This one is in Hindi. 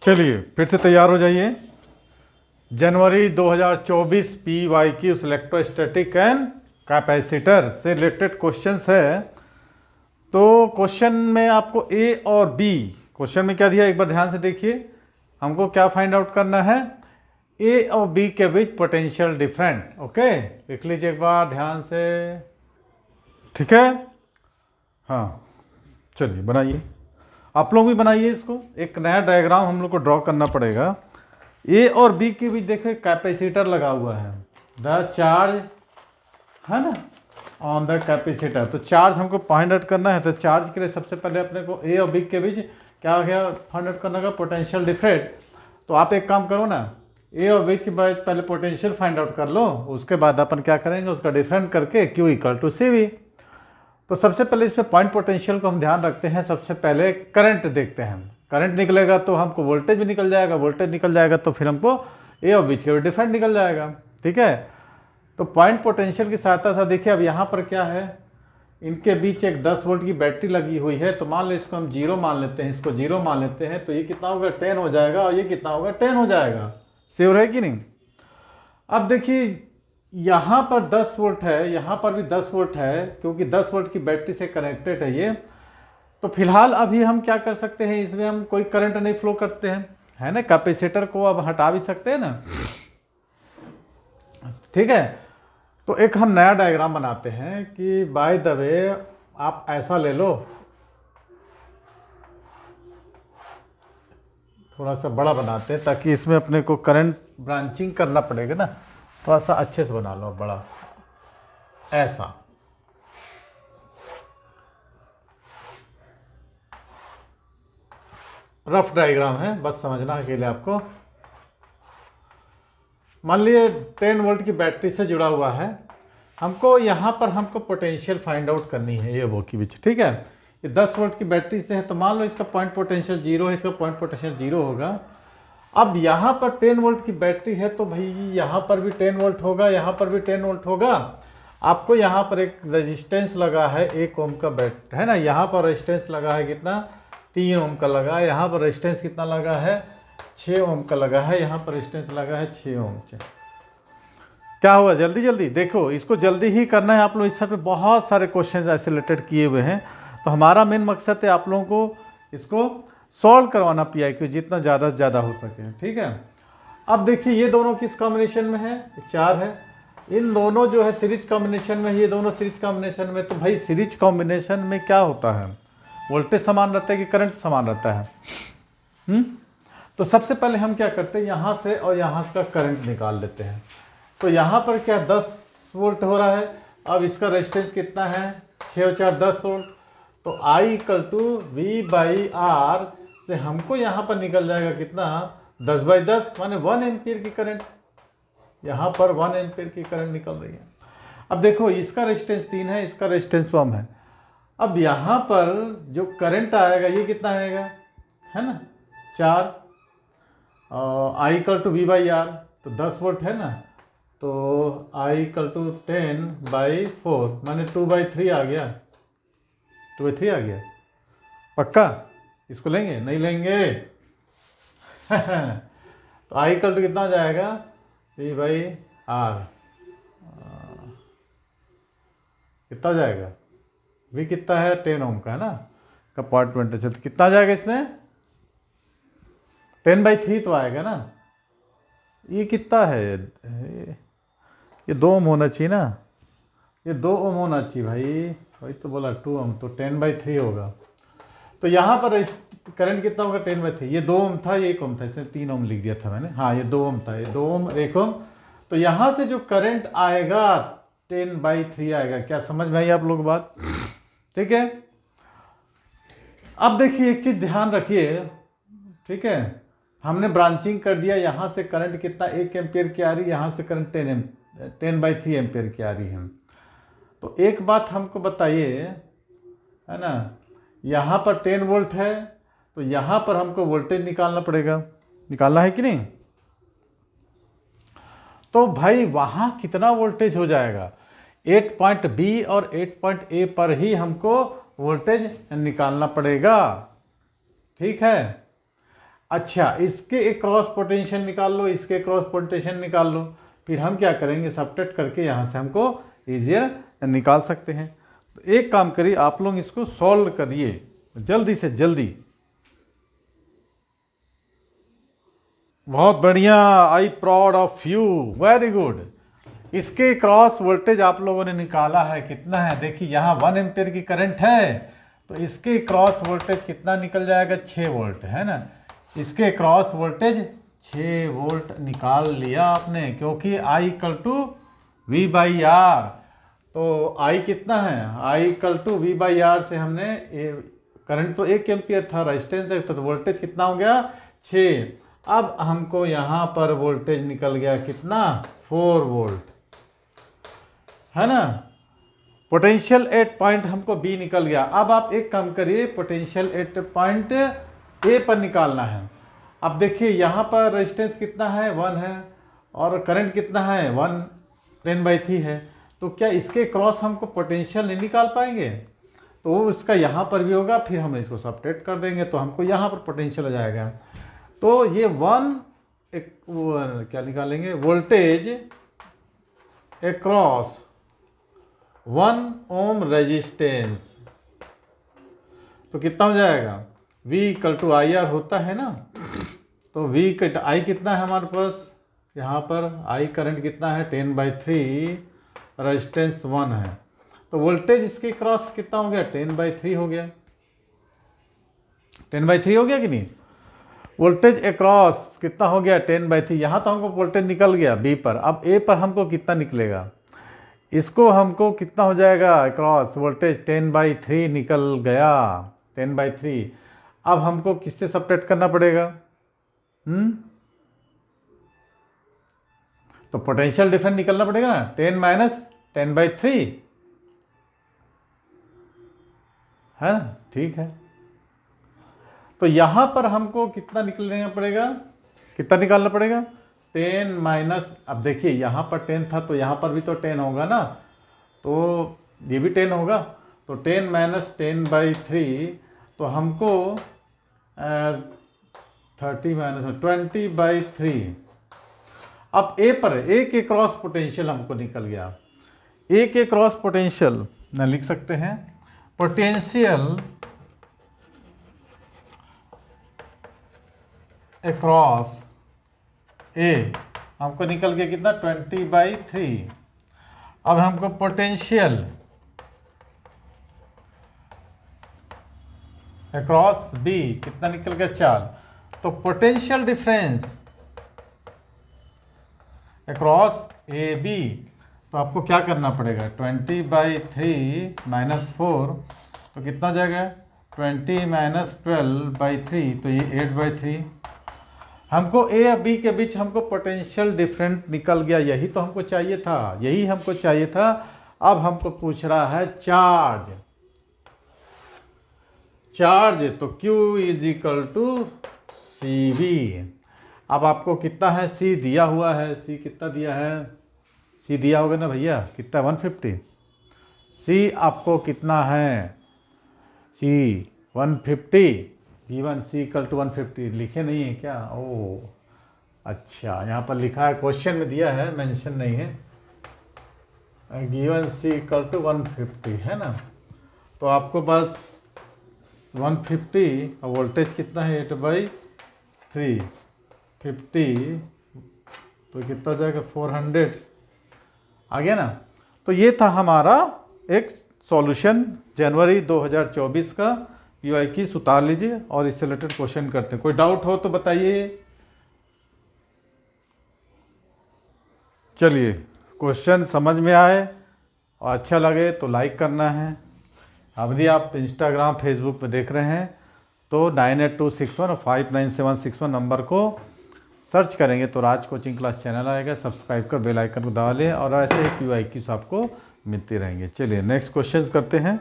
चलिए फिर से तैयार हो जाइए। जनवरी 2024 PYQ इलेक्ट्रोस्टैटिक एंड कैपेसिटर से रिलेटेड क्वेश्चंस है। तो क्वेश्चन में आपको ए और बी, क्वेश्चन में क्या दिया एक बार ध्यान से देखिए। हमको क्या फाइंड आउट करना है, ए और बी के बीच पोटेंशियल डिफरेंट। ओके, लिख लीजिए एक बार ध्यान से, ठीक है। हाँ चलिए बनाइए, आप लोग भी बनाइए इसको। एक नया डायग्राम हम लोग को ड्रॉ करना पड़ेगा। ए और बी के बीच देखो कैपेसिटर लगा हुआ है, द चार्ज है ना ऑन द कैपेसिटर। तो चार्ज हमको फाइंड आउट करना है। तो चार्ज के लिए सबसे पहले अपने को ए और बी के बीच क्या क्या फाइंड आउट करना का, पोटेंशियल डिफरेंट। तो आप एक काम करो ना, ए और बी के बीच पहले पोटेंशियल फाइंड आउट कर लो, उसके बाद अपन क्या करेंगे उसका डिफरेंट करके Q इक्वल टू CV। तो सबसे पहले इसमें पॉइंट पोटेंशियल को हम ध्यान रखते हैं। सबसे पहले करंट देखते हैं हम, करंट निकलेगा तो हमको वोल्टेज भी निकल जाएगा, वोल्टेज निकल जाएगा तो फिर हमको ए और बी के डिफरेंट निकल जाएगा, ठीक है। तो पॉइंट पोटेंशियल की सहायता से देखिए, अब यहाँ पर क्या है, इनके बीच एक 10 वोल्ट की बैटरी लगी हुई है। तो मान लो इसको हम 0 मान लेते हैं, इसको 0 मान लेते हैं। तो ये कितना होगा, 10 हो जाएगा, और ये कितना होगा, 10 हो जाएगा। श्योर है कि नहीं। अब देखिए यहाँ पर 10 वोल्ट है, यहाँ पर भी 10 वोल्ट है, क्योंकि 10 वोल्ट की बैटरी से कनेक्टेड है ये। तो फिलहाल अभी हम क्या कर सकते हैं, इसमें हम कोई करंट नहीं फ्लो करते हैं, है ना। कैपेसिटर को अब हटा भी सकते हैं ना, ठीक है। तो एक हम नया डायग्राम बनाते हैं कि बाय द वे आप ऐसा ले लो, थोड़ा सा बड़ा बनाते हैं ताकि इसमें अपने को करंट ब्रांचिंग करना पड़ेगा ना, थोड़ा सा अच्छे से बना लो बड़ा, ऐसा। रफ डायग्राम है, बस समझना के लिए आपको। मान लिए 10 वोल्ट की बैटरी से जुड़ा हुआ है, हमको यहाँ पर हमको पोटेंशियल फाइंड आउट करनी है ये वो के बीच, ठीक है। ये 10 वोल्ट की बैटरी से है, तो मान लो इसका पॉइंट पोटेंशियल 0 है, इसका पॉइंट पोटेंशियल 0 होगा। अब यहाँ पर 10 वोल्ट की बैटरी है, तो भाई यहाँ पर भी 10 वोल्ट होगा, यहाँ पर भी 10 वोल्ट होगा। आपको यहाँ पर एक रेजिस्टेंस लगा है 1 ओम का बैट है ना, यहाँ पर रेजिस्टेंस लगा है कितना, 3 ओम का लगा है। यहाँ पर रेजिस्टेंस कितना लगा है, 6 ओम का लगा है। यहाँ पर रेजिस्टेंस लगा है 6 ओम। क्या हुआ, जल्दी जल्दी देखो, इसको जल्दी ही करना है आप लोग। इस सब पे बहुत सारे क्वेश्चन ऐसे रिलेटेड किए हुए हैं। तो हमारा मेन मकसद है आप लोगों को इसको सॉल्व करवाना, PIQ जितना ज़्यादा से ज़्यादा हो सके, ठीक है। अब देखिए ये दोनों किस कॉम्बिनेशन में है, 4 है। इन दोनों जो है सीरीज कॉम्बिनेशन में, ये दोनों सीरीज कॉम्बिनेशन में। तो भाई सीरीज कॉम्बिनेशन में क्या होता है, वोल्टेज समान रहता है कि करंट समान रहता है। तो सबसे पहले हम क्या करते हैं, यहाँ से और यहाँ से का करंट निकाल लेते हैं। तो यहाँ पर क्या 10 वोल्ट हो रहा है। अब इसका रेजिस्टेंस कितना है, 6 और 4 10 वोल्ट। तो I इक्वल टू V/R से हमको यहाँ पर निकल जाएगा कितना, 10/10 माने 1 एम्पीयर की करंट। यहाँ पर 1 एम्पीयर की करंट निकल रही है। अब देखो इसका रेजिस्टेंस 3 है, इसका रेजिस्टेंस कम है। अब यहाँ पर जो करंट आएगा ये कितना आएगा, है ना 4, I इक्वल टू V/R, तो 10 वोल्ट है ना। तो I इक्वल टू 10/4 माने 2/3 आ गया, 2/3 आ गया। पक्का इसको लेंगे, नहीं लेंगे तो I इक्वल टू कितना हो जाएगा, V/R कितना हो जाएगा, V कितना है 10 ओम का है ना, का पॉइंट 20, तो कितना आ जाएगा इसमें 10/3 तो आएगा ना। ये कितना है, ये 2 ओम होना चाहिए ना, ये 2 ओम होना चाहिए भाई, वही तो बोला 2 ओम, तो 10/3 होगा। तो यहाँ पर करंट कितना होगा 10/3, ये 2 ओम था, ये 1 ओम था, इसमें 3 ओम लिख दिया था मैंने। हाँ ये 2 ओम था, ये 2 ओम 1 ओम। तो यहाँ से जो करंट आएगा 10/3 आएगा। क्या समझ में आई आप लोग बात, ठीक है। अब देखिए एक चीज ध्यान रखिए, ठीक है। हमने ब्रांचिंग कर दिया, यहाँ से करंट कितना 1 एम्पियर की आ रही है, यहाँ से करंट 10/3 एम्पियर की आ रही है। तो एक बात हमको बताइए, है ना, यहाँ पर 10 वोल्ट है, तो यहाँ पर हमको वोल्टेज निकालना पड़ेगा, निकालना है कि नहीं। तो भाई वहाँ कितना वोल्टेज हो जाएगा, 8 पॉइंट B और 8 पॉइंट A पर ही हमको वोल्टेज निकालना पड़ेगा, ठीक है। अच्छा, इसके एक क्रॉस पोटेंशियल निकाल लो, इसके क्रॉस पोटेंशियल निकाल लो, फिर हम क्या करेंगे, सबट्रैक्ट करके यहाँ से हमको ईजियर निकाल सकते हैं। तो एक काम करिए, आप लोग इसको सॉल्व करिए जल्दी से जल्दी। बहुत बढ़िया, I proud of you, very good. इसके क्रॉस वोल्टेज आप लोगों ने निकाला है, कितना है देखिए, यहाँ 1 एम्पियर की करंट है, तो इसके क्रॉस वोल्टेज कितना निकल जाएगा, 6 वोल्ट है ना। इसके क्रॉस वोल्टेज 6 वोल्ट निकाल लिया आपने, क्योंकि I equal to V by R. तो I कितना है, I equal to V by R से हमने करंट तो 1 एम्पियर था, रेजिस्टेंस है, तो वोल्टेज कितना हो गया, 6। अब हमको यहाँ पर वोल्टेज निकल गया कितना, 4 वोल्ट है ना। पोटेंशियल एट पॉइंट हमको बी निकल गया। अब आप एक काम करिए, पोटेंशियल एट पॉइंट ए पर निकालना है। अब देखिए यहाँ पर रेजिस्टेंस कितना है, 1 है, और करंट कितना है, 1/10 है। तो क्या इसके क्रॉस हमको पोटेंशियल नहीं निकाल पाएंगे, तो वो इसका यहाँ पर भी होगा, फिर हम इसको सबट्रैक्ट कर देंगे, तो हमको यहाँ पर पोटेंशियल हो जाएगा। तो ये क्या निकालेंगे, वोल्टेज अक्रॉस 1 ओम रेजिस्टेंस, तो कितना हो जाएगा, V equal to I R होता है ना। तो V I कितना है हमारे पास, यहाँ पर I करंट कितना है, 10/3, रेजिस्टेंस 1 है, तो वोल्टेज इसके क्रॉस कितना हो गया, 10/3 हो गया, 10/3 हो गया कि नहीं। वोल्टेज अक्रॉस कितना हो गया, 10/3। यहाँ तो हमको वोल्टेज निकल गया B पर। अब A पर हमको कितना निकलेगा, इसको हमको कितना हो जाएगा, अक्रॉस वोल्टेज 10/3 निकल गया, 10/3। अब हमको किससे सबट्रैक्ट करना पड़ेगा, तो पोटेंशियल डिफरेंस निकलना पड़ेगा ना, 10 माइनस 10/3 है ना, ठीक है। तो यहां पर हमको कितना निकलना पड़ेगा, कितना निकालना पड़ेगा, 10 माइनस, अब देखिए यहाँ पर 10 था, तो यहाँ पर भी तो 10 होगा ना, तो ये भी 10 होगा, तो 10 माइनस 10/3, तो हमको 30 माइनस 20/3। अब ए पर, ए के क्रॉस पोटेंशियल हमको निकल गया, ए के क्रॉस पोटेंशियल ना लिख सकते हैं, पोटेंशियल अक्रॉस ए हमको निकल गया कितना, 20/3। अब हमको पोटेंशियल अक्रॉस बी कितना निकल गया, 4। तो potential difference across A B, तो आपको क्या करना पड़ेगा, 20/3 माइनस 4, तो कितना हो जाएगा, 20 माइनस 12/3, तो ये 8/3। हमको ए और बी के बीच हमको पोटेंशियल डिफरेंस निकल गया, यही तो हमको चाहिए था, यही हमको चाहिए था। अब हमको पूछ रहा है चार्ज, तो Q is equal to CV। अब आपको कितना है, C दिया हुआ है, C कितना दिया है, C दिया होगा ना भैया, कितना 150। C आपको कितना है, C 150, V1 C equal to 150, लिखे नहीं है क्या, ओ अच्छा, यहाँ पर लिखा है, क्वेश्चन में दिया है, मेंशन नहीं है, V1 C इक्वल टू 150 है ना। तो आपको बस 150 और वोल्टेज कितना है, 8/3, 50, तो कितना हो जाएगा, 400 आ गया ना। तो ये था हमारा एक सॉल्यूशन जनवरी 2024 का, PYQ उतार लीजिए और इससे रिलेटेड क्वेश्चन करते हैं। कोई डाउट हो तो बताइए। चलिए, क्वेश्चन समझ में आए और अच्छा लगे तो लाइक करना है। अब यदि आप इंस्टाग्राम फेसबुक पे देख रहे हैं तो 98261 और 59761 नंबर को सर्च करेंगे तो राज कोचिंग क्लास चैनल आएगा, सब्सक्राइब कर बेल आइकन को दबा लें और ऐसे ही PYQ आपको मिलती रहेंगे। चलिए नेक्स्ट क्वेश्चन करते हैं।